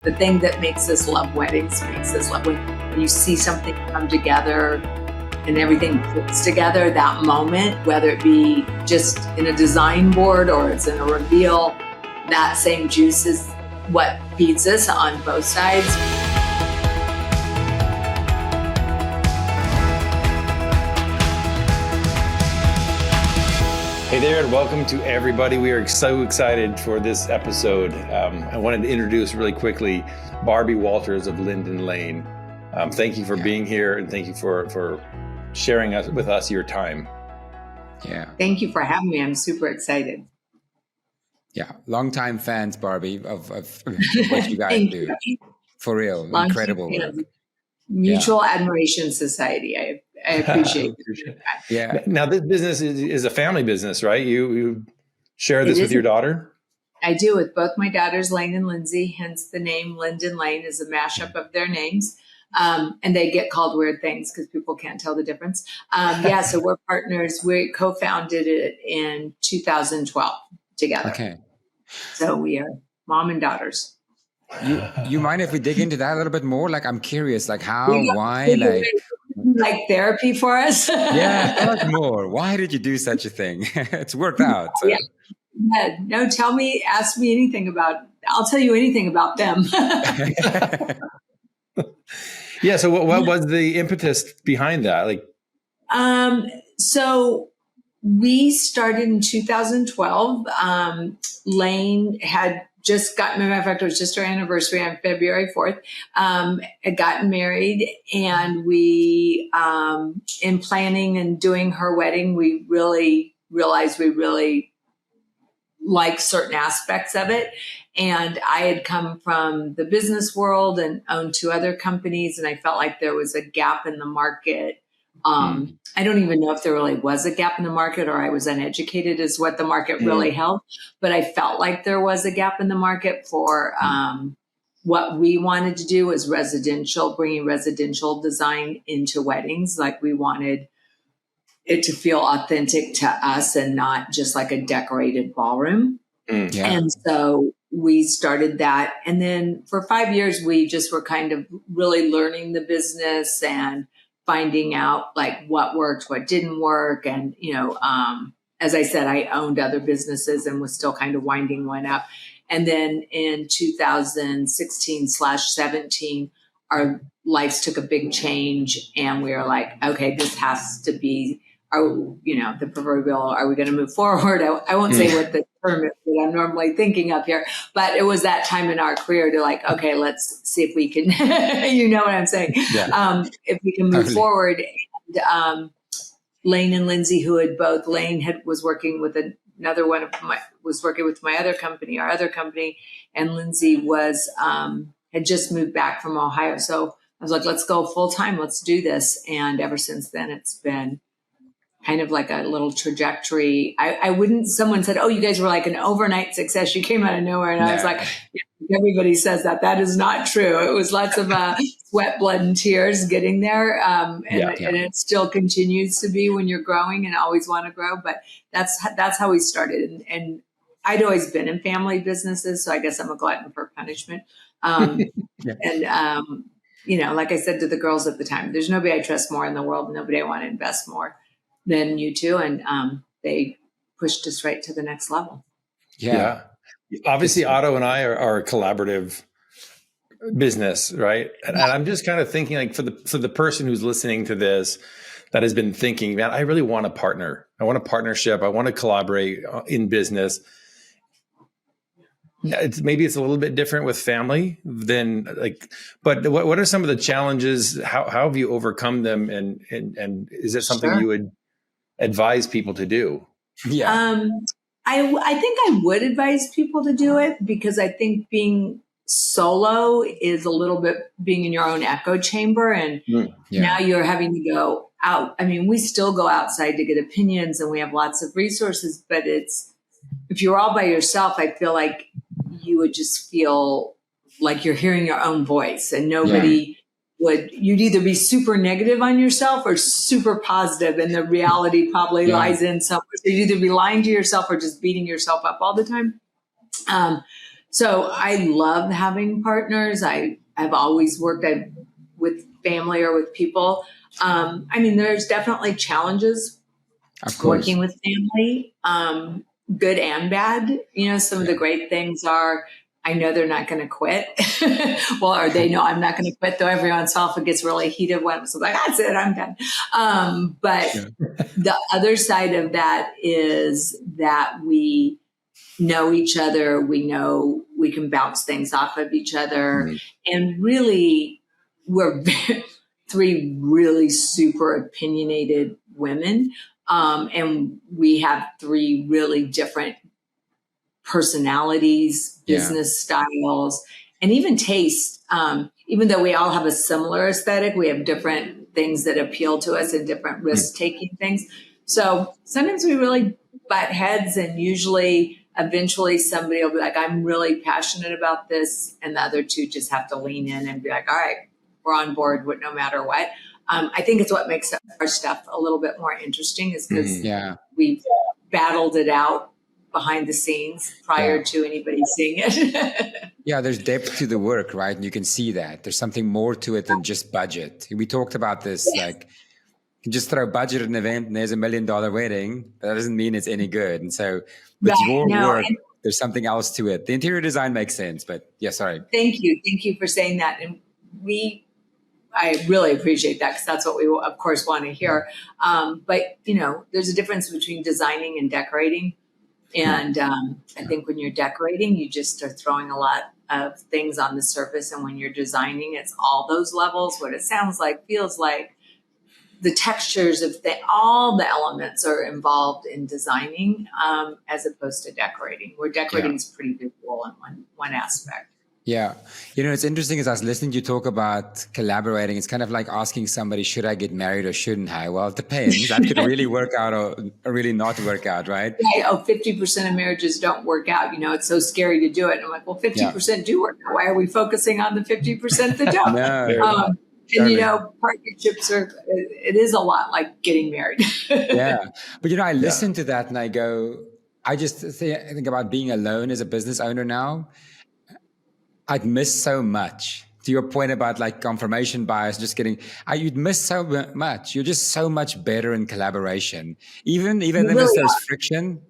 the thing that makes us love weddings, makes us love when you see something come together and everything fits together, that moment, whether it be just in a design board or it's in a reveal, that same juice is what feeds us on both sides. Hey there, and welcome to everybody. We are so excited for this episode. I wanted to introduce really quickly Barbi Walters of Lynden Lane. Thank you for being here, and thank you for sharing with us your time. Yeah. Thank you for having me. I'm super excited. Yeah, longtime fans, Barbi, of what you guys do. For real, incredible work. Mutual Admiration Society. I appreciate it. Yeah. Now, this business is a family business, right? You share this with your daughter? I do, with both my daughters, Lane and Lindsay, hence the name Lynden Lane is a mashup of their names. And they get called weird things because people can't tell the difference. So we're partners. We co-founded it in 2012 together. Okay. So we are mom and daughters. You mind if we dig into that a little bit more? Like, I'm curious, like how, why, like therapy for us. Yeah, tell us more. Why did you do such a thing? It's worked out. So. Yeah. No, ask me anything I'll tell you anything about them. Yeah. So what was the impetus behind that? So we started in 2012. Lane had just gotten married. In fact, it was just our anniversary on February 4th. Had gotten married, and we, in planning and doing her wedding, we really realized we really like certain aspects of it. And I had come from the business world and owned two other companies, and I felt like there was a gap in the market. I don't even know if there really was a gap in the market, or I was uneducated is what the market really held. But I felt like there was a gap in the market for what we wanted to do was residential, bringing residential design into weddings. Like, we wanted it to feel authentic to us and not just like a decorated ballroom. And so we started that. And then for 5 years, we just were kind of really learning the business and finding out like what worked, what didn't work. And, as I said, I owned other businesses and was still kind of winding one up. And then in 2016/17, our lives took a big change, and we were like, okay, this has to be the proverbial, are we going to move forward? I won't say what the term is that I'm normally thinking of here, but it was that time in our career to like, okay, let's see if we can, you know what I'm saying? Yeah. If we can move forward. And Lane and Lindsay, who had both, was working with another one of was working with my other company, our other company, and Lindsay was, had just moved back from Ohio. So I was like, let's go full time. Let's do this. And ever since then, it's been kind of like a little trajectory. Someone said, oh, you guys were like an overnight success. You came out of nowhere. And I was like, everybody says that. That is not true. It was lots of sweat, blood, and tears getting there. And it still continues to be when you're growing and always want to grow. But that's how we started. And I'd always been in family businesses. So I guess I'm a glutton for punishment. And, like I said to the girls at the time, there's nobody I trust more in the world. Nobody I want to invest more than you two. And they pushed us right to the next level. Yeah. Obviously, Otto and I are a collaborative business, right? And I'm just kind of thinking, like, for the person who's listening to this that has been thinking, man, I really want a partner. I want a partnership. I want to collaborate in business. Maybe it's a little bit different with family than but what are some of the challenges? How have you overcome them? And is it something you would advise people to do? Yeah. I think I would advise people to do it, because I think being solo is a little bit being in your own echo chamber, and now you're having to go out. I mean, we still go outside to get opinions, and we have lots of resources, but if you're all by yourself, I feel like you would just feel like you're hearing your own voice, and nobody you'd either be super negative on yourself or super positive, and the reality probably lies in somewhere. So you'd either be lying to yourself or just beating yourself up all the time. So I love having partners. I've always worked with family or with people. I mean, there's definitely challenges Of course. working with family, good and bad. Some of the great things are, I know they're not going to quit. Well, or they know I'm not going to quit, though every once in a while it gets really heated when it's like, that's it, I'm done. But the other side of that is that we know each other. We know we can bounce things off of each other. Mm-hmm. And really, we're three really super opinionated women. And we have three really different personalities, business styles, and even taste. Even though we all have a similar aesthetic, we have different things that appeal to us and different risk-taking things. So sometimes we really butt heads, and usually eventually somebody will be like, I'm really passionate about this. And the other two just have to lean in and be like, all right, we're on board with no matter what. I think it's what makes our stuff a little bit more interesting is because we've battled it out behind the scenes prior to anybody seeing it. Yeah, there's depth to the work, right? And you can see that. There's something more to it than just budget. We talked about this, like, you just throw budget at an event and there's $1 million wedding. That doesn't mean it's any good. And so with your work, there's something else to it. The interior design makes sense, but sorry. Thank you. Thank you for saying that. And I really appreciate that because that's what we, of course, want to hear. But, there's a difference between designing and decorating. And I think when you're decorating, you just are throwing a lot of things on the surface. And when you're designing, it's all those levels, what it sounds like, feels like, the textures of all the elements are involved in designing as opposed to decorating, where decorating is pretty visual in one aspect. Yeah. It's interesting as I was listening to you talk about collaborating. It's kind of like asking somebody, should I get married or shouldn't I? Well, it depends. That could really work out or really not work out, right? Yeah, 50% of marriages don't work out. It's so scary to do it. And I'm like, well, 50% do work out. Why are we focusing on the 50% that don't? No. And, partnerships it is a lot like getting married. But, I listen to that and I go, I think about being alone as a business owner now. I'd miss so much. To your point about like confirmation bias, you'd miss so much. You're just so much better in collaboration. Even if there's friction,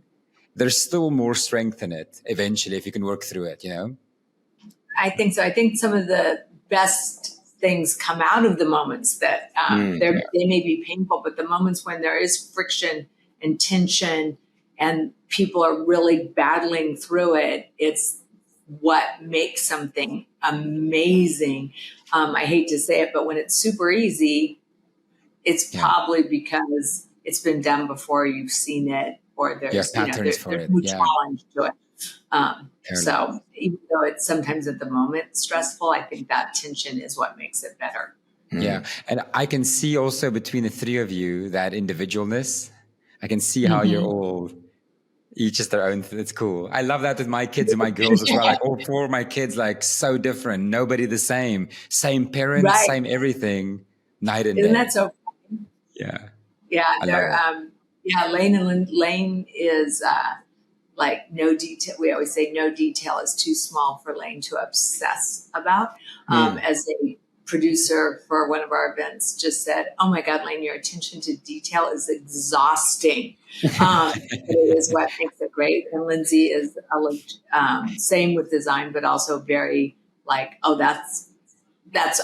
there's still more strength in it eventually if you can work through it, I think so. I think some of the best things come out of the moments that they may be painful, but the moments when there is friction and tension and people are really battling through it, it's what makes something amazing. I hate to say it, but when it's super easy, it's probably because it's been done before, you've seen it, or there's patterns there's no challenge to it. So even though it's sometimes at the moment stressful, I think that tension is what makes it better. Yeah. And I can see also between the three of you that individualness. I can see how you're all each is their own. It's cool. I love that with my kids and my girls as well. Like all four of my kids, like so different. Nobody the same. Same parents, same everything. Night and day. Isn't that so fun? Yeah. Yeah. Lynden Lane is like no detail. We always say no detail is too small for Lane to obsess about. As a producer for one of our events just said, oh my God, Lane, your attention to detail is exhausting. But it is what makes it great. And Lindsay is same with design, but also very like, oh, that's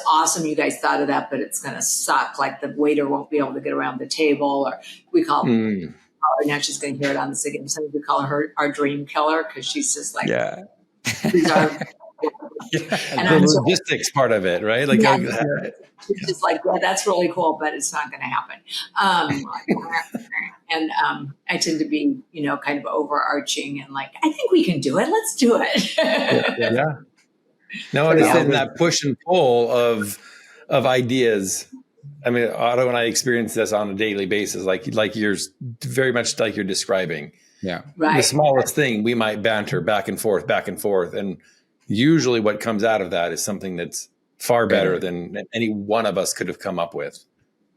awesome. You guys thought of that, but it's going to suck. Like the waiter won't be able to get around the table, or we call her, now she's going to hear it on the second. Sometimes we call her our dream killer because she's just like, these are. And the logistics part of it, right? Like, it's just like, well, that's really cool, but it's not going to happen. And I tend to be, kind of overarching and like, I think we can do it. Let's do it. No, it's in that push and pull of ideas. I mean, Otto and I experience this on a daily basis, like you're very much like you're describing. Yeah, right. The smallest thing we might banter back and forth, and usually what comes out of that is something that's far better than any one of us could have come up with.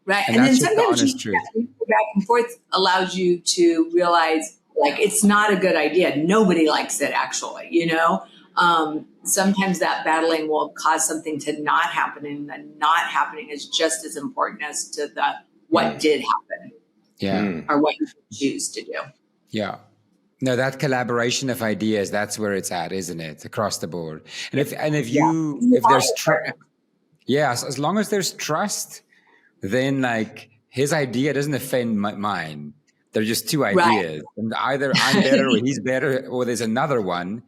Right. And then sometimes back and forth allows you to realize like it's not a good idea. Nobody likes it actually, sometimes that battling will cause something to not happen, and the not happening is just as important as to the what did happen. Yeah. Or what you choose to do. Yeah. No, that collaboration of ideas, that's where it's at, isn't it? Across the board. And if there's trust, yes, as long as there's trust, then like his idea doesn't offend mine. They're just two ideas. Right. And either I'm better or he's better, or there's another one.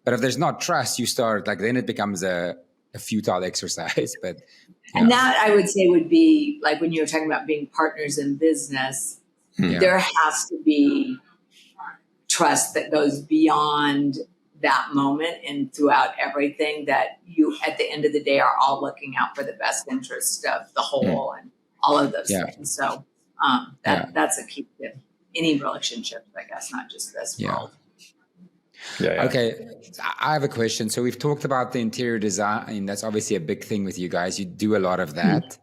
But if there's not trust, you start like, then it becomes a futile exercise. But yeah. And that I would say would be like when you were talking about being partners in business, there has to be trust that goes beyond that moment and throughout everything, that you at the end of the day are all looking out for the best interest of the whole and all of those things. So that's a key to any relationship, I guess, not just this world. Yeah. Okay, I have a question. So we've talked about the interior design. That's obviously a big thing with you guys. You do a lot of that.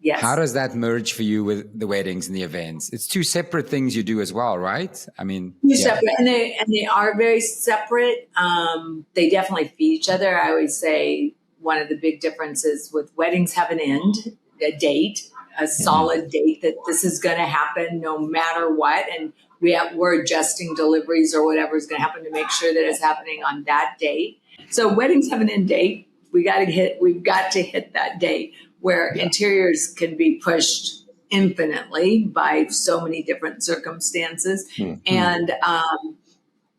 Yes. How does that merge for you with the weddings and the events? It's two separate things you do as well, right? I mean, two separate, and they are very separate. They definitely feed each other. I always say one of the big differences with weddings have an end, a date, a solid date that this is going to happen no matter what, and we're adjusting deliveries or whatever is going to happen to make sure that it's happening on that date. So weddings have an end date. We've got to hit that date. Where interiors can be pushed infinitely by so many different circumstances. And,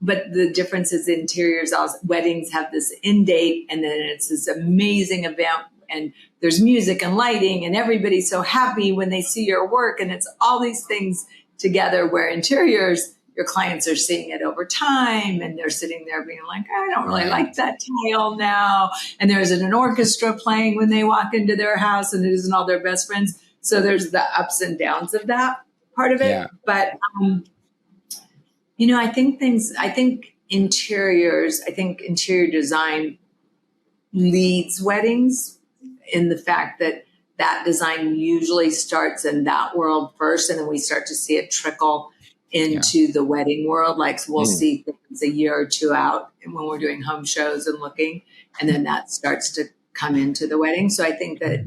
but the difference is interiors, weddings have this end date, and then it's this amazing event, and there's music and lighting, and everybody's so happy when they see your work, and it's all these things together, where interiors, your clients are seeing it over time, and they're sitting there being like, I don't really like that tile now. And there's an orchestra playing when they walk into their house, and it isn't all their best friends. So there's the ups and downs of that part of it. Yeah. But, I think interior design leads weddings in the fact that design usually starts in that world first, and then we start to see it trickle into the wedding world. Like we'll see things a year or two out when we're doing home shows and looking, and then that starts to come into the wedding. So I think that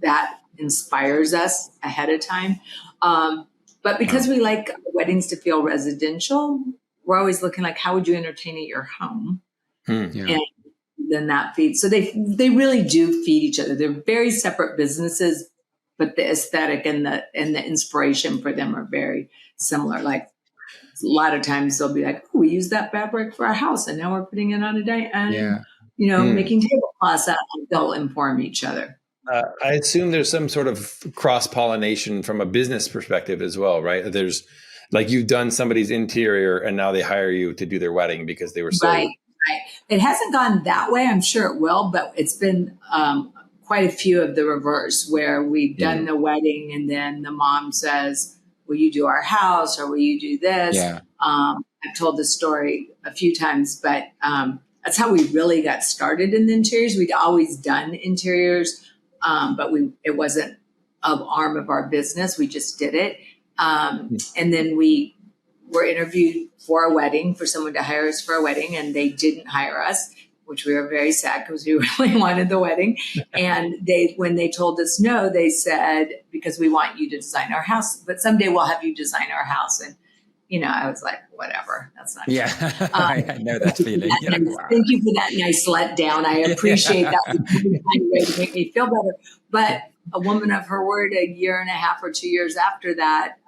that inspires us ahead of time. But because we like weddings to feel residential, we're always looking like, how would you entertain at your home? And then that feeds. So they really do feed each other. They're very separate businesses, but the aesthetic and the inspiration for them are very similar. Like a lot of times they'll be like, oh, we use that fabric for our house, and now we're putting it on a day, and making tablecloths out. They'll inform each other. I assume there's some sort of cross-pollination from a business perspective as well, right? There's like you've done somebody's interior, and now they hire you to do their wedding because they were so right. It hasn't gone that way. I'm sure it will, but it's been quite a few of the reverse, where we've done the wedding, and then the mom says, will you do our house, or will you do this? I've told this story a few times, but that's how we really got started in the interiors. We'd always done interiors, but it wasn't an arm of our business. We just did it. And then we were interviewed for a wedding, for someone to hire us for a wedding, and they didn't hire us, which we were very sad because we really wanted the wedding. And when they told us no, they said, because we want you to design our house, but someday we'll have you design our house. And, I was like, whatever, that's not true. I know that feeling. Thank you for that nice letdown. I appreciate that. Way to make me feel better. But a woman of her word, a year and a half or 2 years after that,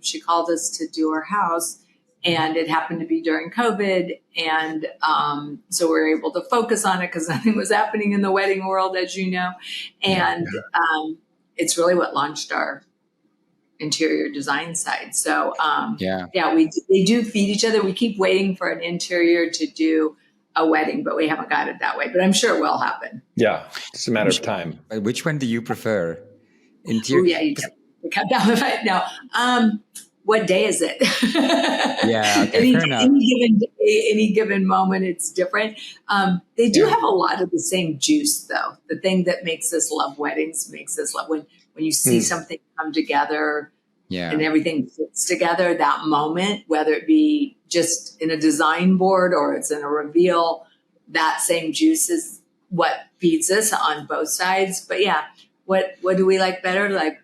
she called us to do her house. And it happened to be during COVID. And so we were able to focus on it because nothing was happening in the wedding world, as you know. And it's really what launched our interior design side. So, they do feed each other. We keep waiting for an interior to do a wedding, but we haven't got it that way. But I'm sure it will happen. Yeah, it's a matter of time. Which one do you prefer? Interior? Oh, yeah, you cut down the fight. No. What day is it? Any given moment, it's different. They do have a lot of the same juice, though. The thing that makes us love weddings makes us love when you see something come together and everything fits together, that moment, whether it be just in a design board or it's in a reveal, that same juice is what feeds us on both sides. But yeah, what do we like better? Like,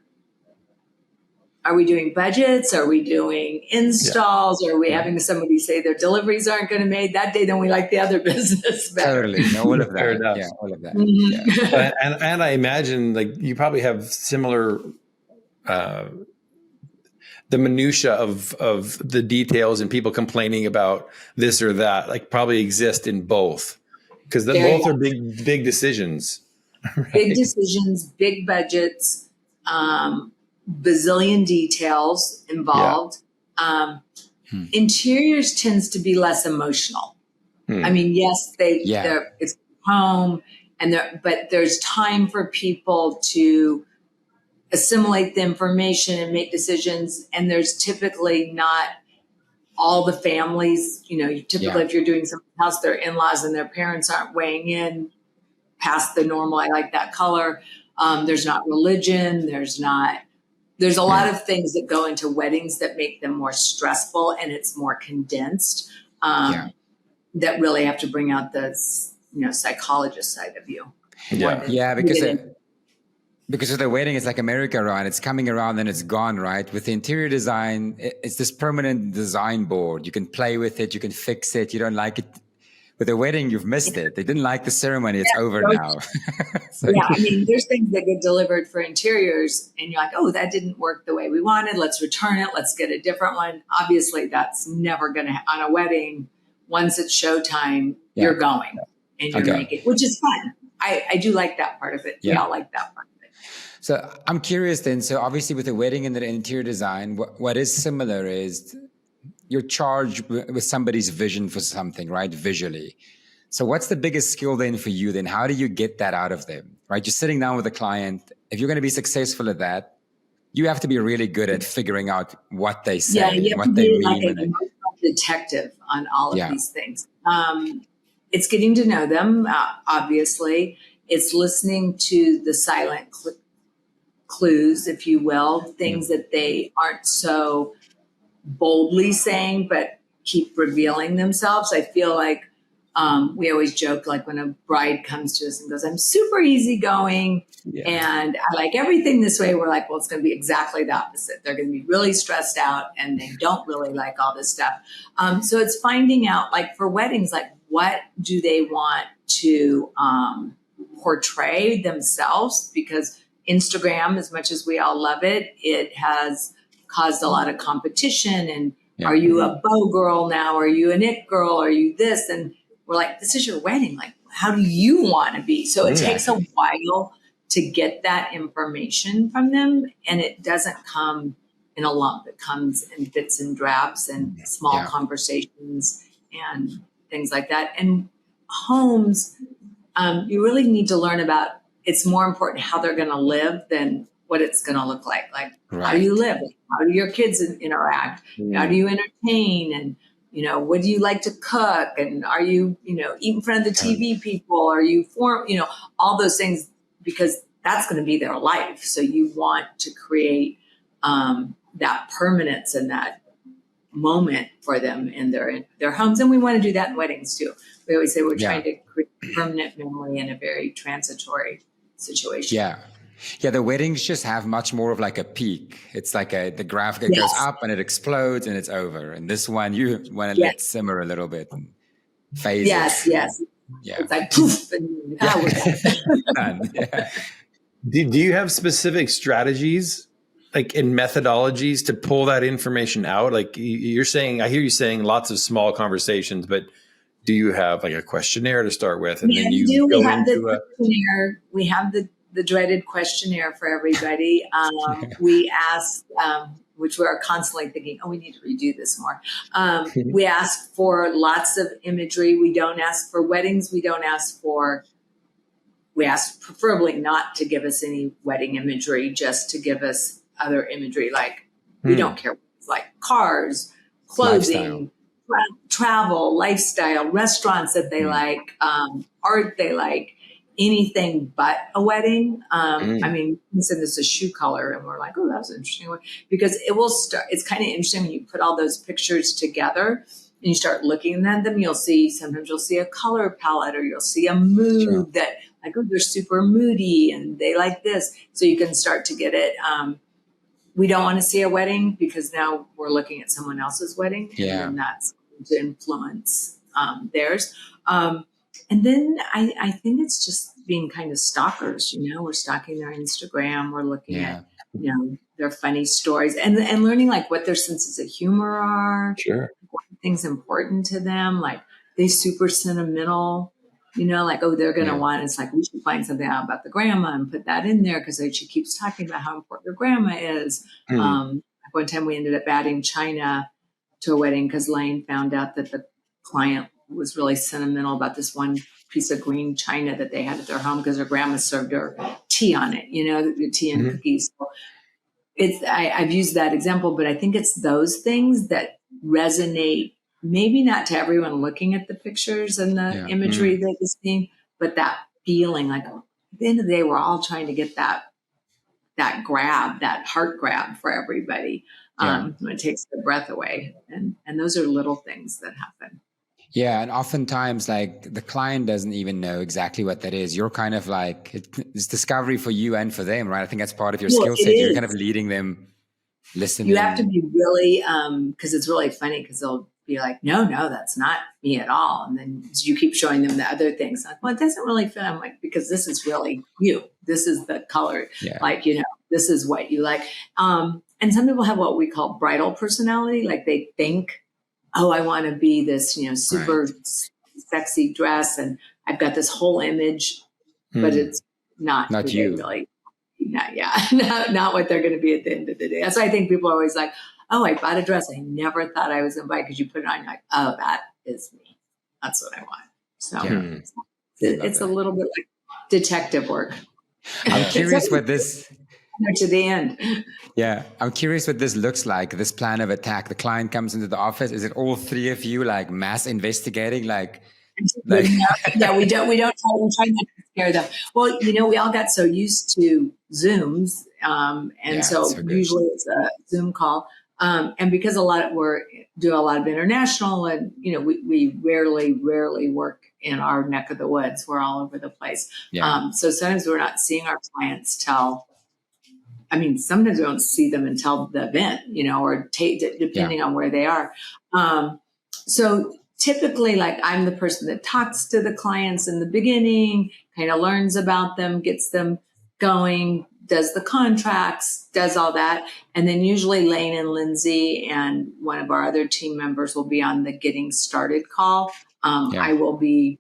are we doing budgets? Are we doing installs? Are we having somebody say their deliveries aren't going to be made that day? Then we like the other business better. Totally. No, all of that. Yeah, all of that. Mm-hmm. Yeah. And I imagine like you probably have similar, the minutia of the details and people complaining about this or that, like probably exist in both, because both are big decisions. Right? Big decisions, big budgets, bazillion details involved. Interiors tends to be less emotional. I mean, yes, it's home, but there's time for people to assimilate the information and make decisions. And there's typically not all the families, typically if you're doing something else, their in-laws and their parents aren't weighing in past the normal. I like that color. There's not religion. There's a lot of things that go into weddings that make them more stressful, and it's more condensed, that really have to bring out the, psychologist side of you. Yeah. Because of the wedding, it's like a merry-go-round. It's coming around and it's gone, right? With the interior design, it's this permanent design board. You can play with it. You can fix it. You don't like it. With the wedding, you've missed it. They didn't like the ceremony. It's over now. I mean, there's things that get delivered for interiors and you're like, oh, that didn't work the way we wanted. Let's return it. Let's get a different one. Obviously, that's never going to, on a wedding, once it's showtime, you're going and you're making, which is fun. I do like that part of it. We all like that part of it. So I'm curious then. So obviously with the wedding and the interior design, what is similar is you're charged with somebody's vision for something, right? Visually. So what's the biggest skill then for you then? How do you get that out of them, right? You're sitting down with a client. If you're going to be successful at that, you have to be really good at figuring out what they say, what they mean. Like an emotional detective on all of these things. It's getting to know them, obviously. It's listening to the silent clues, if you will, things that they aren't so boldly saying, but keep revealing themselves. I feel like we always joke, like when a bride comes to us and goes, I'm super easygoing and I like everything this way. We're like, well, it's going to be exactly the opposite. They're going to be really stressed out and they don't really like all this stuff. So it's finding out, like for weddings, like what do they want to portray themselves? Because Instagram, as much as we all love it, it has caused a lot of competition. And are you a bow girl now? Are you an it girl? Are you this? And we're like, this is your wedding. Like, how do you want to be? So it takes a while to get that information from them. And it doesn't come in a lump. It comes in bits and drabs and small conversations and things like that. And homes, you really need to learn about, it's more important how they're going to live than what it's going to look like. Like, how do you live? How do your kids interact? How do you entertain? And, what do you like to cook? And are you, eat in front of the TV people? Are you all those things, because that's going to be their life. So you want to create that permanence and that moment for them in their homes. And we want to do that in weddings too. We always say we're trying to create permanent memory in a very transitory situation. Yeah, the weddings just have much more of like a peak. It's like the graphic that goes up and it explodes and it's over. And this one, you want to let simmer a little bit and phase it. Yes. Yeah. It's like poof. And Do you have specific strategies, like in methodologies, to pull that information out? Like you're saying, I hear you saying lots of small conversations, but do you have like a questionnaire to start with? And then you go into a questionnaire. We have the dreaded questionnaire for everybody. We ask, which we're constantly thinking, we need to redo this more. We ask for lots of imagery. We don't ask for weddings. We ask preferably not to give us any wedding imagery, just to give us other imagery. Like we don't care, like cars, clothing, travel, lifestyle, restaurants that they like, art they like. anything but a wedding. I mean, we said this is a shoe color, and we're like, oh, that was an interesting one, because it will start. It's kind of interesting when you put all those pictures together and you start looking at them. Sometimes you'll see a color palette, or you'll see a mood that, like, oh, they're super moody and they like this. So you can start to get it. We don't want to see a wedding because now we're looking at someone else's wedding, and that's going to influence theirs. And then I think it's just being kind of stalkers. We're stalking their Instagram. We're looking at their funny stories and learning like what their senses of humor are. Sure. What things important to them, like they super sentimental. Like, oh, they're going to want, it's like, we should find something out about the grandma and put that in there because she keeps talking about how important their grandma is. One time we ended up adding China to a wedding because Layne found out that the client was really sentimental about this one piece of green china that they had at their home because her grandma served her tea on it, the tea and cookies. So I've used that example, but I think it's those things that resonate. Maybe not to everyone looking at the pictures and the imagery that is seen, but that feeling like at the end of the day, we're all trying to get that grab, that heart grab for everybody when it takes the breath away. And those are little things that happen. Yeah. And oftentimes like the client doesn't even know exactly what that is. You're kind of like, it's discovery for you and for them, right? I think that's part of your skill set. You're kind of leading them, listening. You have to be really, because it's really funny because they'll be like, no, that's not me at all. And then you keep showing them the other things. Like, well, it doesn't really fit. I'm like, because this is really you. This is the color. Yeah. Like, this is what you like. And some people have what we call bridal personality. Like they think, oh, I want to be this, super sexy dress. And I've got this whole image, but it's not you. Really, not what they're going to be at the end of the day. That's why I think people are always like, oh, I bought a dress I never thought I was going to buy because you put it on. You're like, oh, that is me. That's what I want. So it's a little bit like detective work. I'm curious what this... to the end. Yeah. I'm curious what this looks like, this plan of attack. The client comes into the office. Is it all three of you like mass investigating? Yeah, we don't try not to scare them. Well, we all got so used to Zooms. So usually it's a Zoom call. And because we're do a lot of international and, we rarely work in our neck of the woods. We're all over the place. Yeah. So sometimes we're not seeing our clients sometimes we don't see them until the event, or depending on where they are. So typically, like I'm the person that talks to the clients in the beginning, kind of learns about them, gets them going, does the contracts, does all that. And then usually Layne and Lindsay and one of our other team members will be on the getting started call. I will be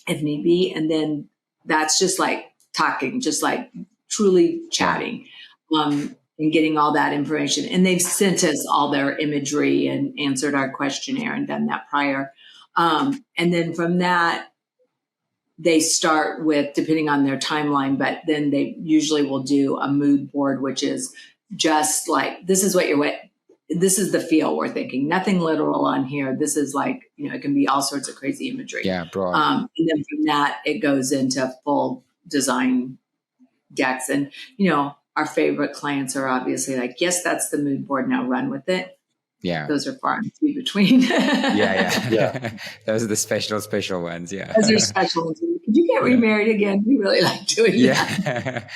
if need be. And then that's just like talking, just like truly chatting. And getting all that information. And they've sent us all their imagery and answered our questionnaire and done that prior. And then from that, they start with, depending on their timeline, but then they usually will do a mood board, which is just like, this is the feel we're thinking. Nothing literal on here. This is like, it can be all sorts of crazy imagery. Yeah, broad. And then from that, it goes into full design decks. And, our favorite clients are obviously like, yes, that's the mood board. Now run with it. Yeah. Those are far and few between. Yeah. Those are the special ones. Yeah. Those are special ones. Could you get remarried again? We really like doing that.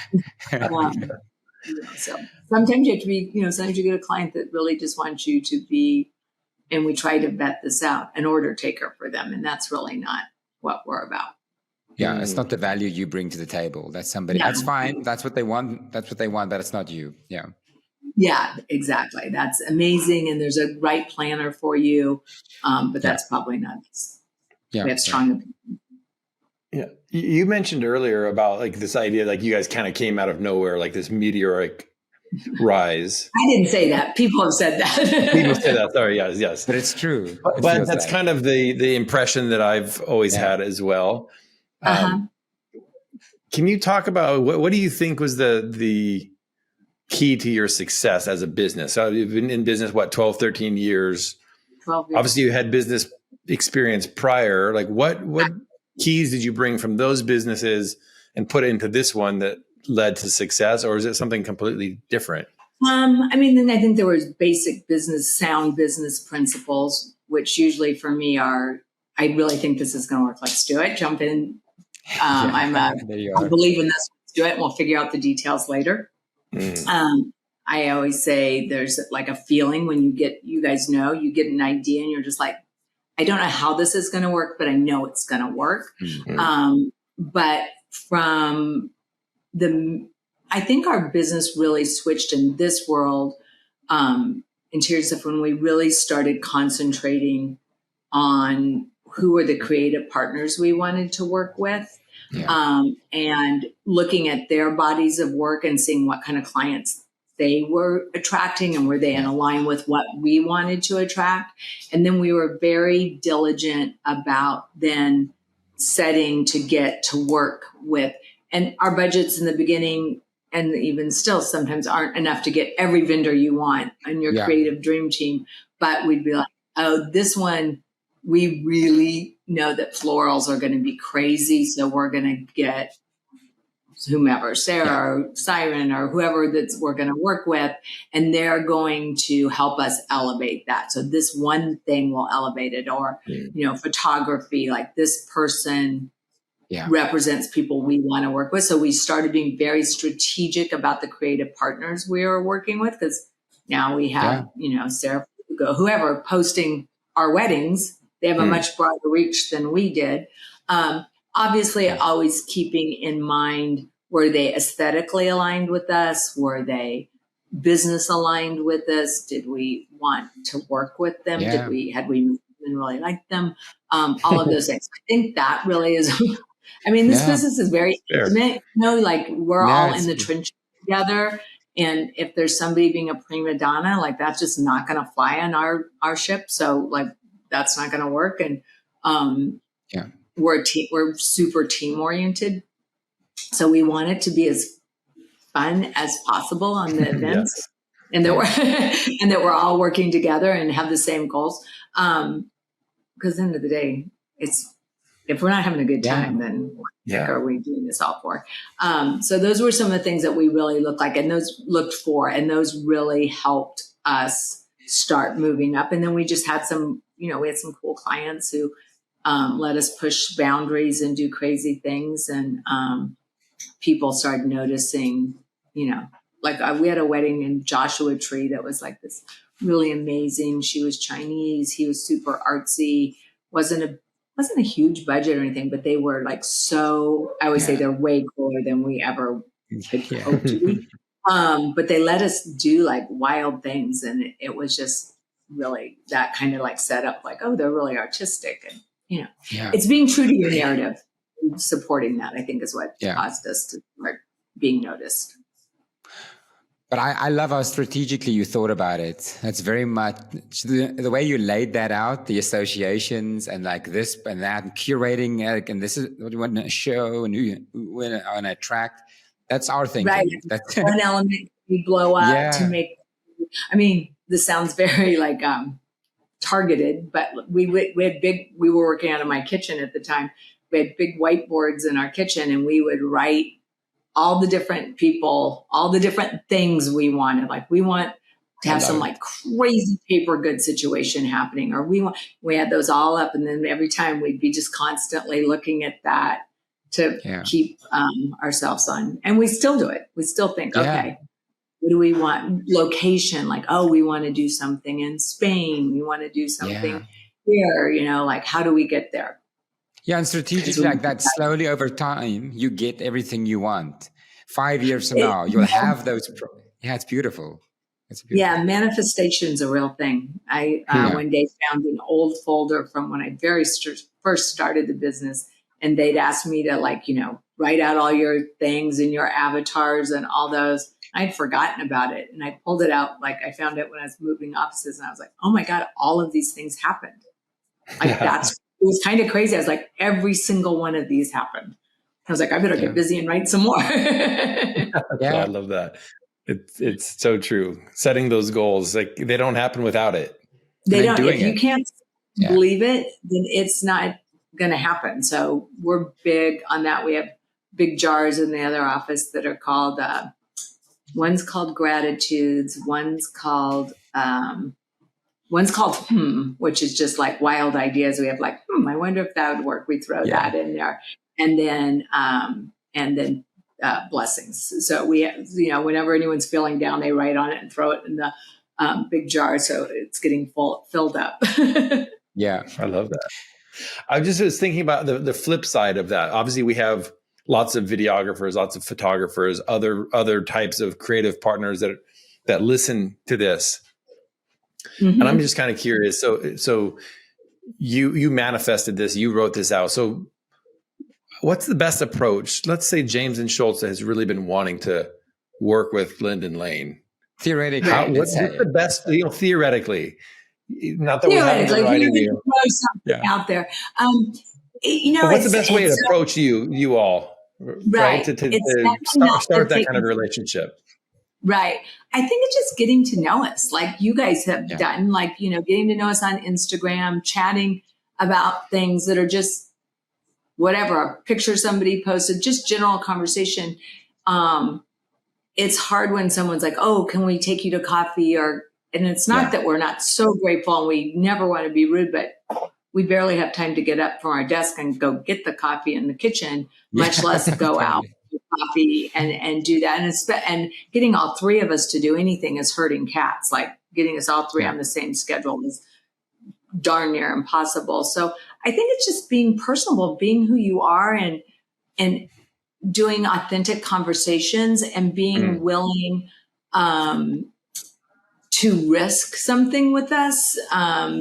So sometimes you have to be, sometimes you get a client that really just wants you to be, and we try to vet this out, an order taker for them. And that's really not what we're about. Yeah, it's not the value you bring to the table. That's somebody. That's fine. That's what they want. But it's not you. Yeah. Yeah, exactly. That's amazing, and there's a right planner for you, but that's probably not us. Yeah, we have strong opinions. Yeah, you mentioned earlier about like this idea, like you guys kind of came out of nowhere, like this meteoric rise. I didn't say that. People have said that. People say that. Sorry, yes, but it's true. But that's kind of the impression that I've always had as well. Can you talk about what do you think was the key to your success as a business? So you've been in business, 12, 13 years. 12 years. Obviously you had business experience prior. Like what keys did you bring from those businesses and put into this one that led to success, or is it something completely different? I mean, then I think there was basic sound business principles, which usually for me are, I really think this is going to work. Let's do it. Jump in. I believe in this. Let's do it. And we'll figure out the details later. I always say there's like a feeling when you guys know, you get an idea and you're just like, I don't know how this is going to work, but I know it's going to work. But I think our business really switched in this world in terms of when we really started concentrating on who were the creative partners we wanted to work with, and looking at their bodies of work and seeing what kind of clients they were attracting and were they in line with what we wanted to attract. And then we were very diligent about then setting to get to work with, and our budgets in the beginning and even still sometimes aren't enough to get every vendor you want on your creative dream team. But we'd be like, oh, this one, we really know that florals are going to be crazy. So we're going to get whomever, Sarah or Siren or whoever that we're going to work with, and they're going to help us elevate that. So this one thing will elevate it, or, photography, like this person represents people we want to work with. So we started being very strategic about the creative partners we were working with, because now we have, Sarah, whoever posting our weddings, they have a much broader reach than we did. Obviously, always keeping in mind, were they aesthetically aligned with us? Were they business aligned with us? Did we want to work with them? Had we really liked them? All of those things. I think that really is, this business is very intimate, like we're all in the trenches together. And if there's somebody being a prima donna, like that's just not going to fly on our ship. So like, that's not going to work. And, we're super team oriented. So we want it to be as fun as possible on the events, and that we're all working together and have the same goals. Because at the end of the day, if we're not having a good time, then what are we doing this all for? So those were some of the things that we really looked for, and those really helped us start moving up. And then we just had some cool clients who let us push boundaries and do crazy things. And people started noticing, like we had a wedding in Joshua Tree that was like this really amazing. She was Chinese. He was super artsy. Wasn't a huge budget or anything, but they were like I always say they're way cooler than we ever could hope to be. But they let us do like wild things. And it was just really that kind of like set up like, oh, they're really artistic. And, it's being true to your narrative, supporting that, I think, is what caused us to start being noticed. But I love how strategically you thought about it. That's very much the way you laid that out, the associations and like this and that, and curating, and this is what you want to show and who you want to attract. That's our thinking. Right. That's one element we blow up to make. This sounds very like targeted, but we were working out of my kitchen at the time. We had big whiteboards in our kitchen, and we would write all the different people, all the different things we wanted. Like we want to have some like crazy paper goods situation happening, or we had those all up. And then every time we'd be just constantly looking at that to keep ourselves on. And we still do it. We still think, okay, what do we want? Location, like, oh, we want to do something in Spain. We want to do something here, like how do we get there? Yeah, and strategically like that, slowly over time, you get everything you want. 5 years from now, you'll have those. It's beautiful. Yeah, manifestation's a real thing. I one day found an old folder from when I first started the business, and they'd asked me to write out all your things and your avatars and all those. I'd forgotten about it, and I pulled it out. Like I found it when I was moving offices, and I was like, oh my God, all of these things happened. Like it was kind of crazy. I was like, every single one of these happened. I was like, I better get busy and write some more. I love that. It's so true. Setting those goals, like they don't happen without it. They don't. If you can't believe it, then it's not going to happen. So we're big on that. We have big jars in the other office that are called, one's called gratitudes. One's called which is just like wild ideas. We have like, I wonder if that would work. We throw that in there. And then blessings. So we, whenever anyone's feeling down, they write on it and throw it in the big jar. So it's getting filled up. Yeah. I love that. I just was thinking about the flip side of that. Obviously we have lots of videographers, lots of photographers, other types of creative partners that listen to this. Mm-hmm. And I'm just kind of curious. So you manifested this, you wrote this out. So what's the best approach? Let's say James and Schultz has really been wanting to work with Lynden Lane. Theoretically, what's the best, theoretically? Not that theoretically, we're writing you. Throw something out there. What's the best way to approach you all, right? To start that kind of relationship. Right. I think it's just getting to know us like you guys have done, like, getting to know us on Instagram, chatting about things that are just whatever, a picture somebody posted, just general conversation. It's hard when someone's like, oh, can we take you to coffee? And it's not that we're not so grateful and we never want to be rude, but we barely have time to get up from our desk and go get the coffee in the kitchen, much less go out to coffee and do that. And getting all three of us to do anything is hurting cats. Like getting us all three on the same schedule is darn near impossible. So I think it's just being personable, being who you are and doing authentic conversations and being willing to risk something with us.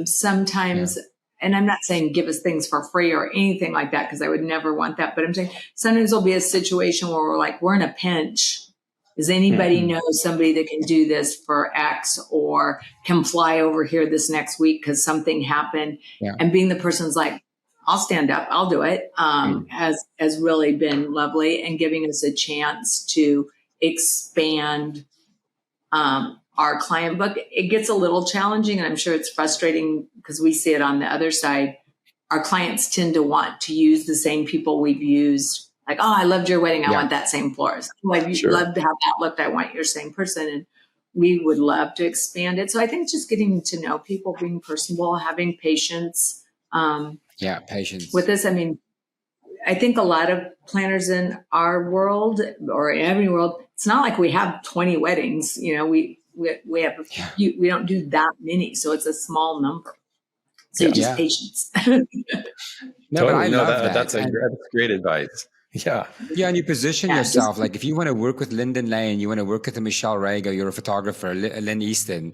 Sometimes, and I'm not saying give us things for free or anything like that, because I would never want that. But I'm saying sometimes there'll be a situation where we're like, we're in a pinch. Does anybody know somebody that can do this for X or can fly over here this next week because something happened? And being the person's like, I'll stand up, I'll do it, has really been lovely and giving us a chance to expand our client book. It gets a little challenging, and I'm sure it's frustrating because we see it on the other side. Our clients tend to want to use the same people we've used. Like, oh, I loved your wedding. I want that same florist. Oh, I loved how that looked. I want your same person. And we would love to expand it. So I think it's just getting to know people, being personable, having patience. Patience with this. I mean, I think a lot of planners in our world or in every world, it's not like we have 20 weddings. We have a few, we don't do that many. So it's a small number. So just patience. But I love that. That's great advice. Yeah. Yeah. And you position yourself. Like if you want to work with Lynden Layne, you want to work with Michelle Rago, you're a photographer, Lynn Easton.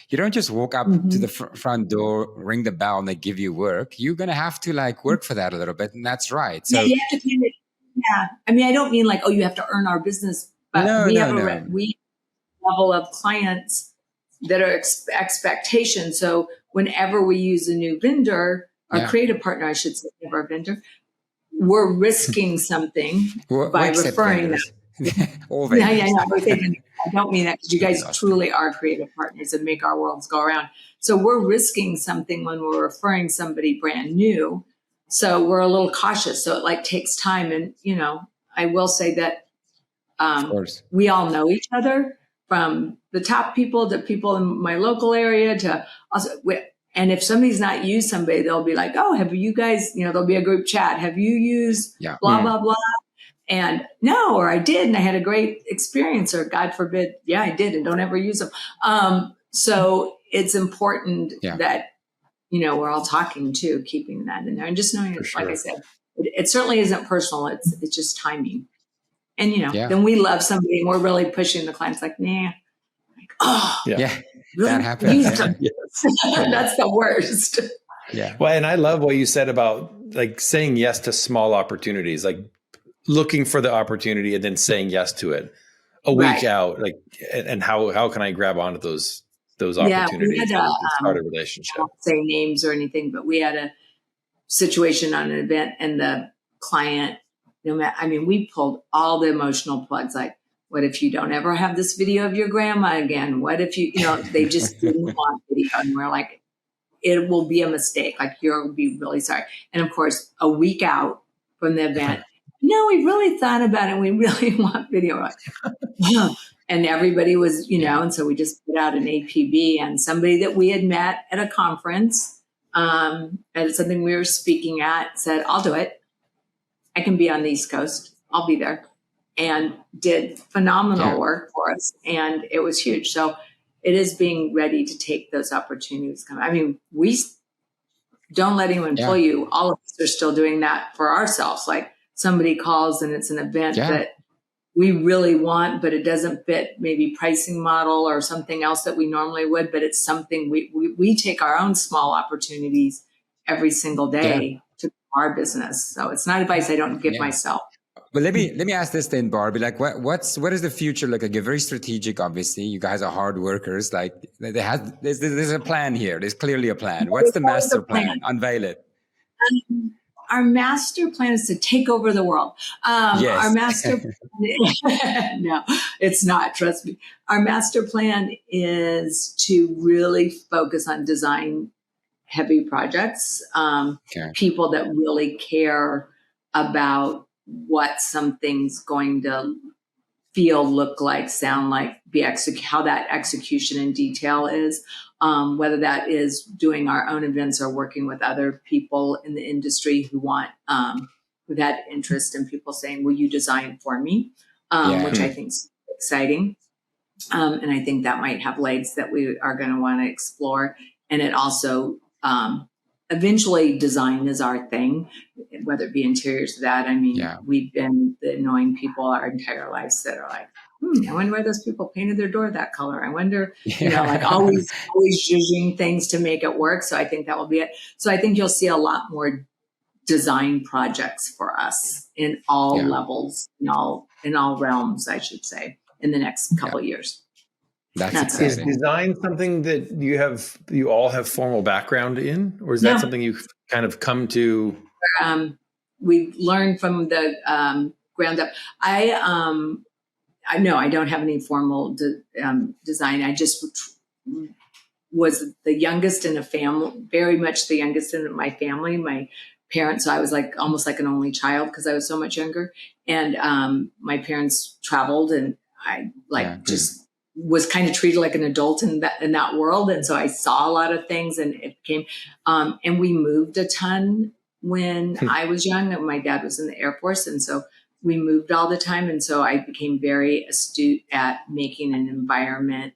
You don't just walk up to the front door, ring the bell, and they give you work. You're going to have to work for that a little bit. And that's right. So you have to I mean, I don't mean like, oh, you have to earn our business, but we have a level of clients that are expectations. So whenever we use a new vendor, our creative partner, I should say, of our vendor, we're risking something by referring them. I don't mean that, because you guys truly are creative partners and make our worlds go around. So we're risking something when we're referring somebody brand new. So we're a little cautious. So it takes time. And, I will say that we all know each other, from the top people to people in my local area to also. And if somebody's not used somebody, they'll be like, oh, have you guys, there'll be a group chat. Have you used blah, blah, blah? And no, or I did, and I had a great experience, or God forbid, I did, and don't ever use them. So it's important that, we're all talking too, keeping that in there, and just knowing it, like I said, it certainly isn't personal. It's just timing. And, then we love somebody and we're really pushing the clients like, nah, really? That happens. That's the worst. Yeah. Well, and I love what you said about saying yes to small opportunities, looking for the opportunity and then saying yes to it a week out, and how can I grab onto those opportunities and start a relationship? I won't say names or anything, but we had a situation on an event, and the client, we pulled all the emotional plugs. Like, what if you don't ever have this video of your grandma again? What if they just didn't want video? And we're like, it will be a mistake. Like, you'll be really sorry. And of course, a week out from the event, no, we really thought about it. We really want video. Like, and everybody was, and so we just put out an APB, and somebody that we had met at a conference, at something we were speaking at, said, I'll do it. I can be on the East Coast. I'll be there. And did phenomenal work for us. And it was huge. So it is being ready to take those opportunities. I mean, we don't let anyone pull you. All of us are still doing that for ourselves. Like, somebody calls and it's an event that we really want, but it doesn't fit maybe pricing model or something else that we normally would, but it's something we take our own small opportunities every single day to our business. So it's not advice I don't give myself. But let me ask this then, Barbi. Like, what is the future look like? You're very strategic, obviously. You guys are hard workers. Like, there's a plan here. There's clearly a plan. What's the master plan? Unveil it. Our master plan is to take over the world. Our master plan, no, it's not. Trust me. Our master plan is to really focus on design heavy projects. People that really care about what something's going to feel, look like, sound like, how that execution in detail is, whether that is doing our own events or working with other people in the industry who've had interest in people saying, will you design for me? Which I think is exciting. And I think that might have legs that we are going to want to explore. And it also, eventually design is our thing, whether it be interiors or that. I mean, we've been the annoying people our entire lives that are like, I wonder why those people painted their door that color. I wonder, like always judging things to make it work. So I think that will be it. So I think you'll see a lot more design projects for us in all levels, in all realms, I should say, in the next couple of years. That's Is exciting. design something that you all have formal background in, or is that something you've kind of come to? We learned from the ground up. I know I don't have any formal design. I just was the youngest in a family, very much the youngest in my family. My parents, so I was like almost like an only child because I was so much younger. And my parents traveled, and I just was kind of treated like an adult in that world. And so I saw a lot of things, and it became, and we moved a ton when I was young, and my dad was in the Air Force. And so we moved all the time. And so I became very astute at making an environment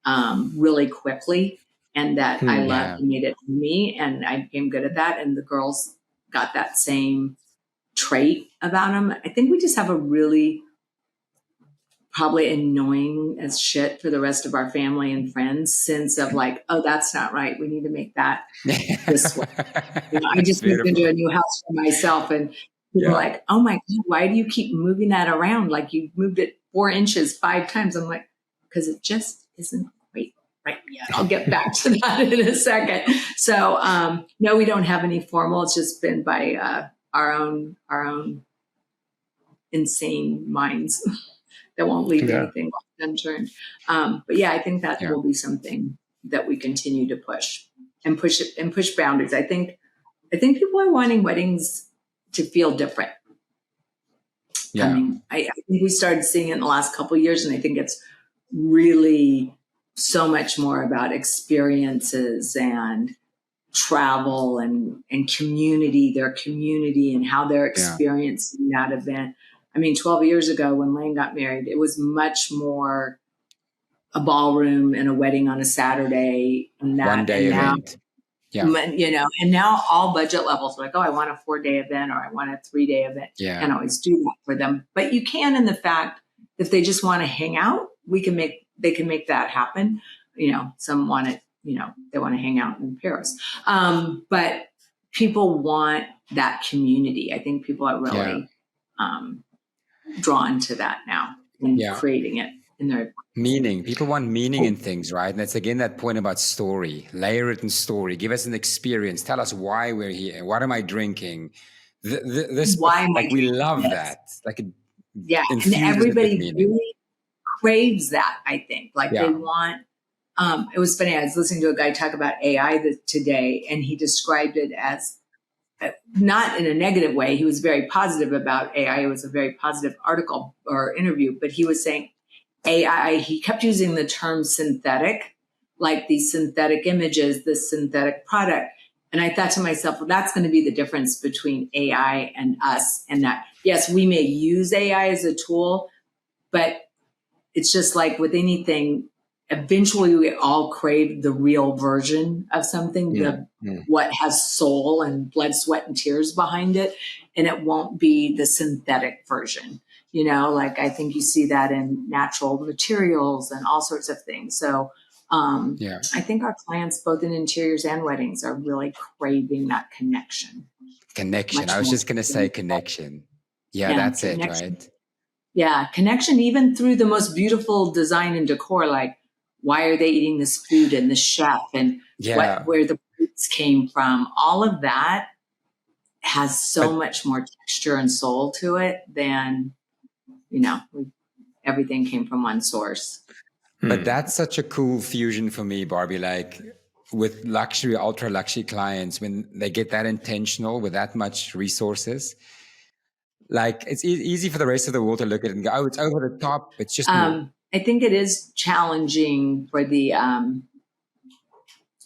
really quickly, and that I loved and made it for me. And I became good at that. And the girls got that same trait about them. I think we just have a really probably annoying as shit for the rest of our family and friends sense of like, oh, that's not right. We need to make that this way. I just moved into a new house for myself, and people are like, oh my God, why do you keep moving that around? Like, you moved it 4 inches 5 times. I'm like, because it just isn't quite right yet. I'll get back to that in a second. So no, we don't have any formal. It's just been by our own insane minds that won't leave anything unturned. But I think that will be something that we continue to push boundaries. I think people are wanting weddings to feel different. I mean, I think we started seeing it in the last couple of years, and I think it's really so much more about experiences and travel and community, their community, and how they're experiencing that event. I mean, 12 years ago when Layne got married, it was much more a ballroom and a wedding on a Saturday and that. One day event. And now all budget levels are like, oh, I want a 4-day event, or I want a 3-day event. Yeah. Can't always do that for them. But you can, in the fact, if they just want to hang out, they can make that happen. Some want it, they want to hang out in Paris. But people want that community. I think people are really drawn to that now and creating it in their meaning. People want meaning in things, right? And it's again that point about story. Layer it in story. Give us an experience. Tell us why we're here. What am I drinking? This why we love that. Like and everybody really craves that. I think they want it was funny. I was listening to a guy talk about AI today, and he described it as not in a negative way. He was very positive about AI. It was a very positive article or interview, but he was saying AI, he kept using the term synthetic, like these synthetic images, this synthetic product. And I thought to myself, well, that's going to be the difference between AI and us. And that, yes, we may use AI as a tool, but it's just like with anything, eventually we all crave the real version of something, what has soul and blood, sweat, and tears behind it. And it won't be the synthetic version. Like I think you see that in natural materials and all sorts of things. So I think our clients, both in interiors and weddings, are really craving that connection. Connection. I was just going to say connection. Yeah, that's connection. It, right? Yeah, connection, even through the most beautiful design and decor, like why are they eating this food and the chef and where the plates came from. All of that has so much more texture and soul to it than, everything came from one source. But that's such a cool fusion for me, Barbi, like with luxury, ultra luxury clients, when they get that intentional with that much resources, like it's easy for the rest of the world to look at it and go, oh, it's over the top. It's just I think it is challenging for the,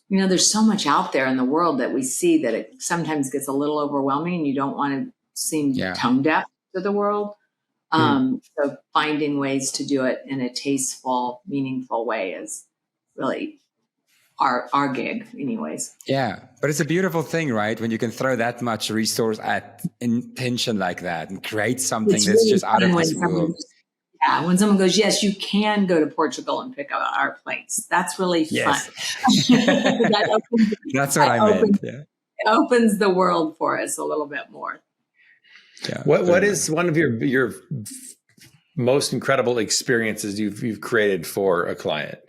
there's so much out there in the world that we see that it sometimes gets a little overwhelming and you don't want to seem tone deaf to the world. So finding ways to do it in a tasteful, meaningful way is really our gig anyways. Yeah. But it's a beautiful thing, right? When you can throw that much resource at intention like that and create something that's really just out of this world. Yeah, when someone goes, yes, you can go to Portugal and pick up our plates. That's really fun. That's what I meant. Yeah. It opens the world for us a little bit more. Yeah. What is one of your most incredible experiences you've created for a client?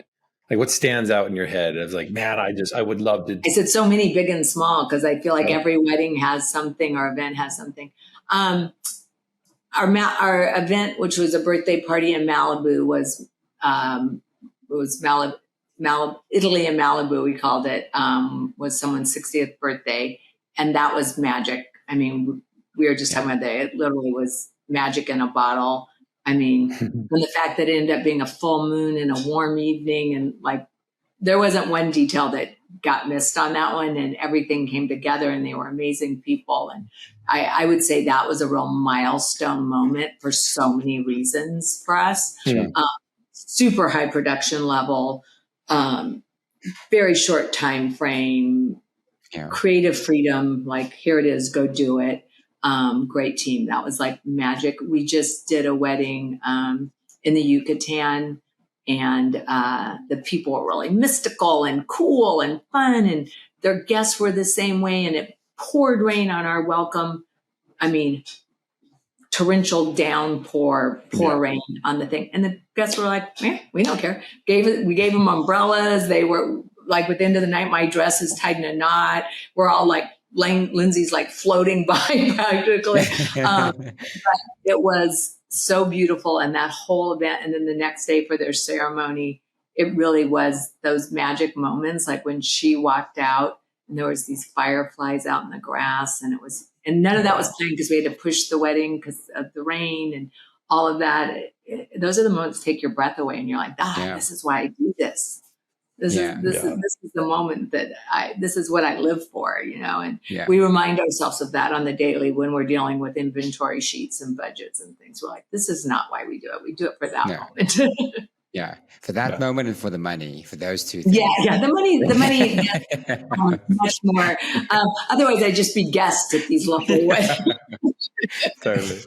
Like what stands out in your head as like, man, I would love to. I said so many big and small because I feel like every wedding has something or event has something. Our event, which was a birthday party in Malibu, was Italy in Malibu. We called it, was someone's 60th birthday, and that was magic. I mean, we were just talking about that. It literally was magic in a bottle. I mean, and the fact that it ended up being a full moon and a warm evening, and like there wasn't one detail that got missed on that one, and everything came together, and they were amazing people. And I would say that was a real milestone moment for so many reasons for us. Super high production level, very short time frame, creative freedom. Like here it is, go do it. Great team. That was like magic. We just did a wedding in the Yucatan, and the people were really mystical and cool and fun, and their guests were the same way, and it poured rain on our welcome. I mean, torrential downpour, rain on the thing. And the guests were like, we don't care. We gave them umbrellas. They were like, with the end of the night, my dress is tied in a knot. We're all like, Lindsay's like floating by practically. But it was so beautiful. And that whole event. And then the next day for their ceremony, it really was those magic moments. Like when she walked out and there was these fireflies out in the grass, and and none of that was planned because we had to push the wedding because of the rain and all of that. Those are the moments that take your breath away. And you're like, this is why I do this. This is the moment that this is what I live for, and we remind ourselves of that on the daily when we're dealing with inventory sheets and budgets and things. We're like, this is not why we do it. We do it for that moment. For that moment and for the money, for those two things. The money, much more. Otherwise, I'd just be guests at these lovely weddings. Totally.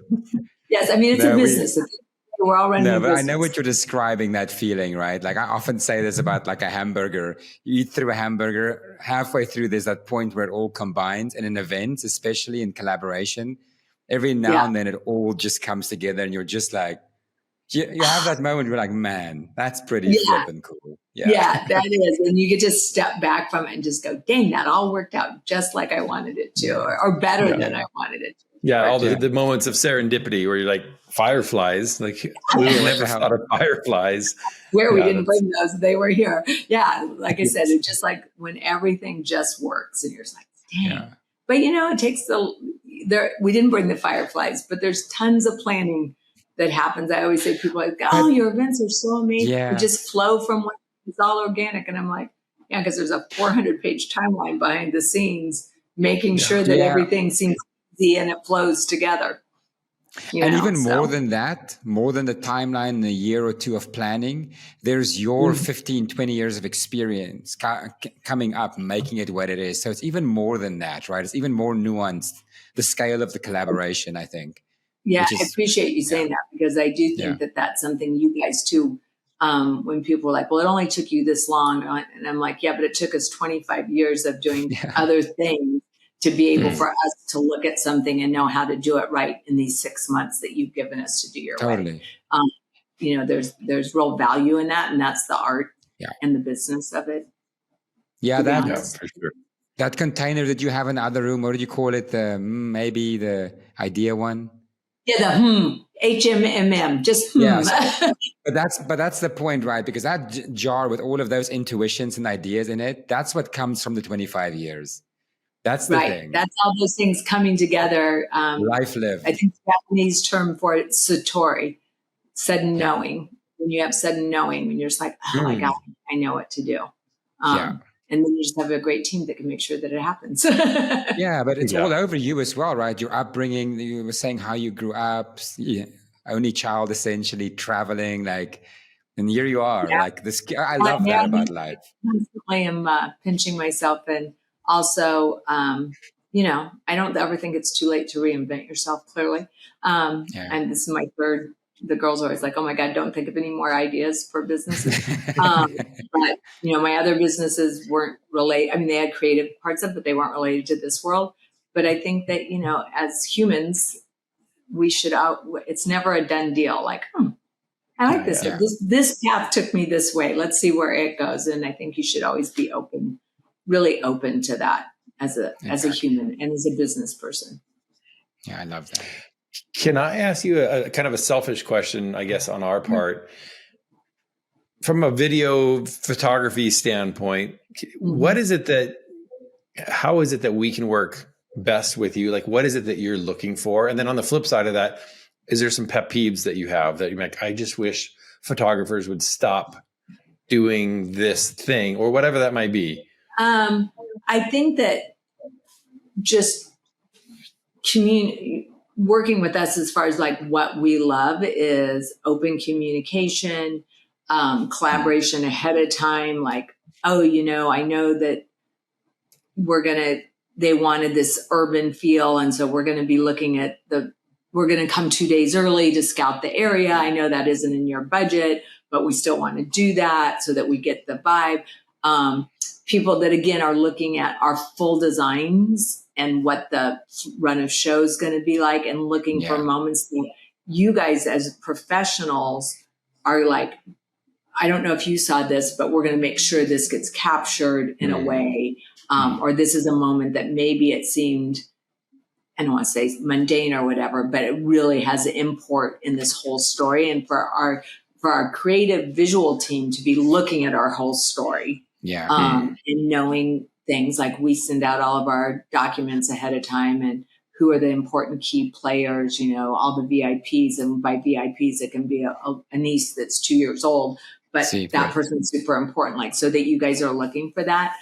Yes, I mean, it's a business. We're all running. No, but I know what you're describing, that feeling, right? Like I often say this about like a hamburger. You eat through a hamburger, halfway through, there's that point where it all combines. And in events, especially in collaboration, every now and then it all just comes together, and you're just like, you have that moment where you're like, man, that's pretty flippin' cool. Yeah, that is. And you get to step back from it and just go, dang, that all worked out just like I wanted it to, or better than I wanted it to. Yeah, all Yeah. the moments of serendipity where you're like, fireflies, like we would never thought of fireflies. Where we Yeah, didn't bring those, they were here. Yeah, like I said, it's just like when everything just works and you're just like, dang. Yeah. But it takes we didn't bring the fireflies, but there's tons of planning that happens. I always say people are like, oh, your events are so amazing. Yeah. We just flow from it's all organic. And I'm like, yeah, because there's a 400-page timeline behind the scenes, making sure that everything seems easy and it flows together. More than that, more than the timeline in a year or two of planning, there's your 15, 20 years of experience coming up, making it what it is. So it's even more than that, right? It's even more nuanced, the scale of the collaboration, I think. Yeah, I appreciate you saying that, because I do think that that's something you guys too, when people are like, well, it only took you this long. And I'm like, yeah, but it took us 25 years of doing other things to be able for us to look at something and know how to do it right in these 6 months that you've given us to do your wedding. There's real value in that, and that's the art and the business of it. Yeah, for sure. That container that you have in the other room, what did you call it? Maybe the idea one? Yeah, the HMMM, just Yeah, but that's the point, right? Because that jar with all of those intuitions and ideas in it, that's what comes from the 25 years. That's the thing. That's all those things coming together. Life lived. I think the Japanese term for it, satori, sudden knowing. When you have sudden knowing, when you're just like, oh my God, I know what to do. And then you just have a great team that can make sure that it happens. Yeah, but it's all over you as well, right? Your upbringing, you were saying how you grew up, only child essentially, traveling, and here you are. Like this, I love that about life. I am pinching myself, and also, I don't ever think it's too late to reinvent yourself, clearly. And this is my third. The girls are always like, oh my God, don't think of any more ideas for businesses. But, my other businesses weren't related. I mean, they had creative parts of it, but they weren't related to this world. But I think that, as humans, we should it's never a done deal. Like, I like this. Yeah. This path took me this way. Let's see where it goes. And I think you should always be really open to that as a human and as a business person. Yeah, I love that. Can I ask you a kind of a selfish question, I guess, on our part? From a video photography standpoint, how is it that we can work best with you? Like, what is it that you're looking for? And then on the flip side of that, is there some pet peeves that you have that you're like, I just wish photographers would stop doing this thing, or whatever that might be? I think that just working with us as far as like what we love is open communication, collaboration ahead of time. Like, I know that they wanted this urban feel. And so we're going to be looking at we're going to come 2 days early to scout the area. I know that isn't in your budget, but we still want to do that so that we get the vibe. People that, again, are looking at our full designs and what the run of show is going to be like, and looking for moments that you guys as professionals are like, I don't know if you saw this, but we're going to make sure this gets captured in a way, or this is a moment that maybe it seemed, I don't want to say mundane or whatever, but it really has an import in this whole story. And for our creative visual team to be looking at our whole story. And knowing things like we send out all of our documents ahead of time, and who are the important key players, all the VIPs. And by VIPs, it can be a niece that's 2 years old, but that person's super important. Like, so that you guys are looking for that.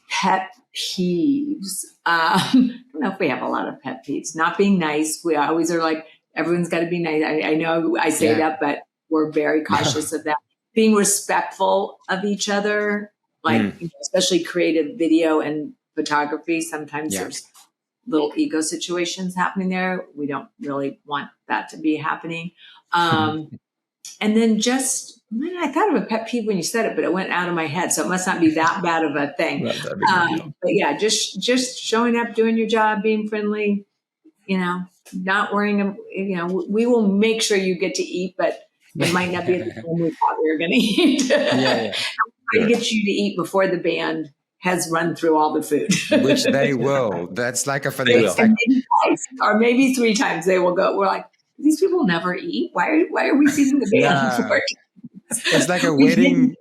Pet peeves. I don't know if we have a lot of pet peeves. Not being nice. We always are like, everyone's got to be nice. I know I say that, but we're very cautious of that. Being respectful of each other, like especially creative video and photography. Sometimes there's little ego situations happening there. We don't really want that to be happening. And then I thought of a pet peeve when you said it, but it went out of my head. So it must not be that bad of a thing. But yeah, just showing up, doing your job, being friendly, not worrying, we will make sure you get to eat, but it might not be at the time we thought we were going to eat. Try to get you to eat before the band has run through all the food. Which they will. That's like a fantastic. Maybe twice, or maybe 3 times they will go. We're like, these people never eat. Why are we feeding the band for it? It's like a wedding.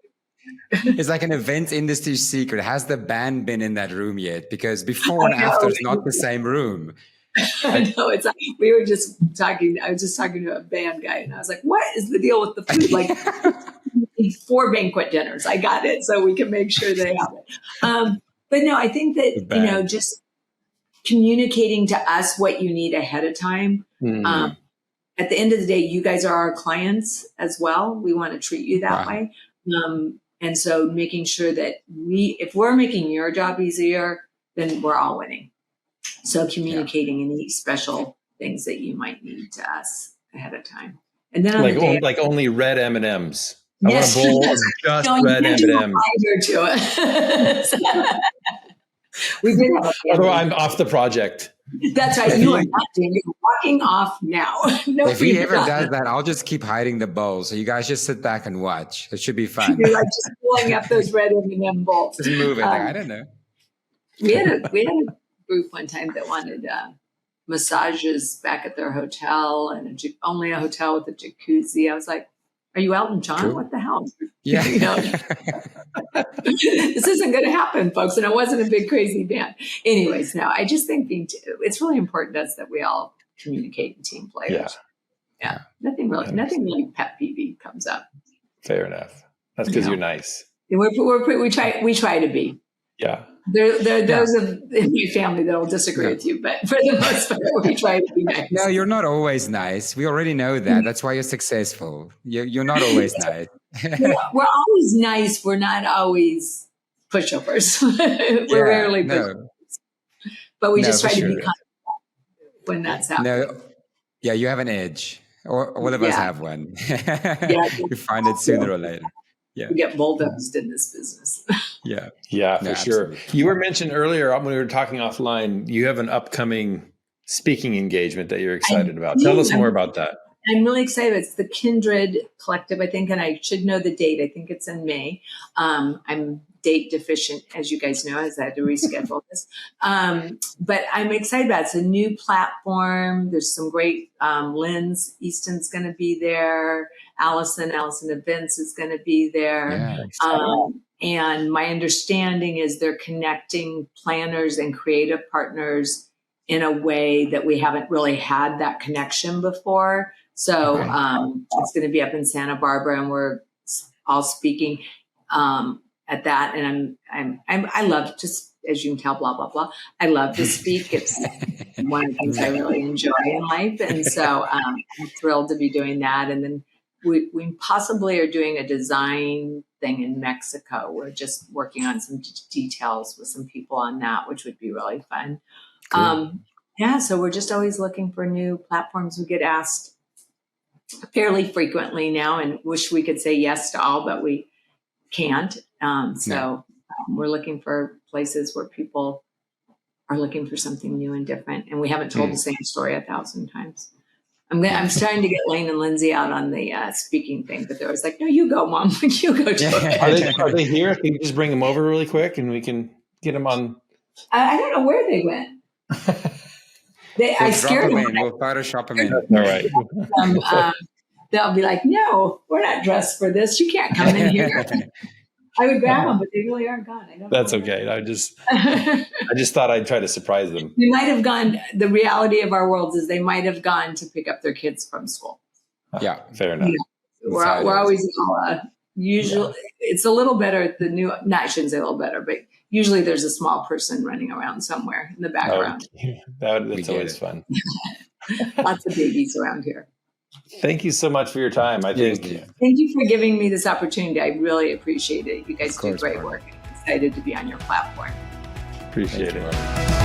It's like an event industry secret. Has the band been in that room yet? Because before and after, it's not the same room. I know. It's like we were just talking. I was just talking to a band guy, and I was like, "What is the deal with the food? Like 4 banquet dinners. I got it, so we can make sure they have it." But no, I think that just communicating to us what you need ahead of time. Mm-hmm. At the end of the day, you guys are our clients as well. We want to treat you that way. And so making sure that if we're making your job easier, then we're all winning. So communicating any special things that you might need to us ahead of time. And then on like only red M&Ms. Yes. I want a bowl of just red M&Ms. To it. We did have a Although I'm off the project. That's right. You are not doing it. You're walking off now. No, if he ever does that, I'll just keep hiding the bowls. So you guys just sit back and watch. It should be fun. You're like just pulling up those red M&M bowls. Just move it. I don't know. We had a group one time that wanted massages back at their hotel, and only a hotel with a jacuzzi. I was like, "Are you Elton John? True. What the hell?" Yeah. This isn't going to happen, folks. And it wasn't a big, crazy band. Anyways, no, I just think it's really important to us that we all communicate and team players. Yeah. Nothing really pet peeve comes up. Fair enough. That's because you're nice. We try to be. Yeah. There are those in my family that will disagree with you, but for the most part, we try to be nice. No, you're not always nice. We already know that. That's why you're successful. You're not always nice. We're always nice. We're not always pushovers. We're rarely pushovers. But we just try to be kind when that's happening. No, yeah, you have an edge. Or all of us have one. You find it sooner or later. Yeah. We get bulldozed in this business. Yeah, for sure. Absolutely. You were mentioned earlier when we were talking offline, you have an upcoming speaking engagement that you're excited about. Tell us more about that. I'm really excited. It's the Kindred Collective, I think, and I should know the date. I think it's in May. I'm date deficient, as you guys know, as I had to reschedule this. But I'm excited about it. It's a new platform. There's some great Lynn's Easton's going to be there. Allison Events is going to be there. Yeah, and my understanding is they're connecting planners and creative partners in a way that we haven't really had that connection before. So it's going to be up in Santa Barbara, and we're all speaking at that. And I love, just as you can tell, blah, blah, blah. I love to speak. It's one of the things I really enjoy in life. And so I'm thrilled to be doing that. And then we possibly are doing a design thing in Mexico. We're just working on some details with some people on that, which would be really fun. Cool. So we're just always looking for new platforms. We get asked fairly frequently now, and wish we could say yes to all, but we can't. We're looking for places where people are looking for something new and different, and we haven't told the same story 1,000 times. I'm trying to get Lane and Lindsay out on the speaking thing, but they was like, "No, you go, Mom. You go to it." Are they here? Can you just bring them over really quick, and we can get them on? I don't know where they went. I scared them. We'll Photoshop them in. All right. They'll be like, "No, we're not dressed for this. You can't come in here." I would grab them, but they really are gone. I don't. That's okay. I just thought I'd try to surprise them. They might have gone. The reality of our world is they might have gone to pick up their kids from school. Yeah, fair enough. Yeah. We're always usually it's a little better at the new. No, I shouldn't say a little better, but usually there's a small person running around somewhere in the background. That's always fun. Lots of babies around here. Thank you so much for your time. Thank you for giving me this opportunity. I really appreciate it. You guys do great work. I'm excited to be on your platform. Appreciate it.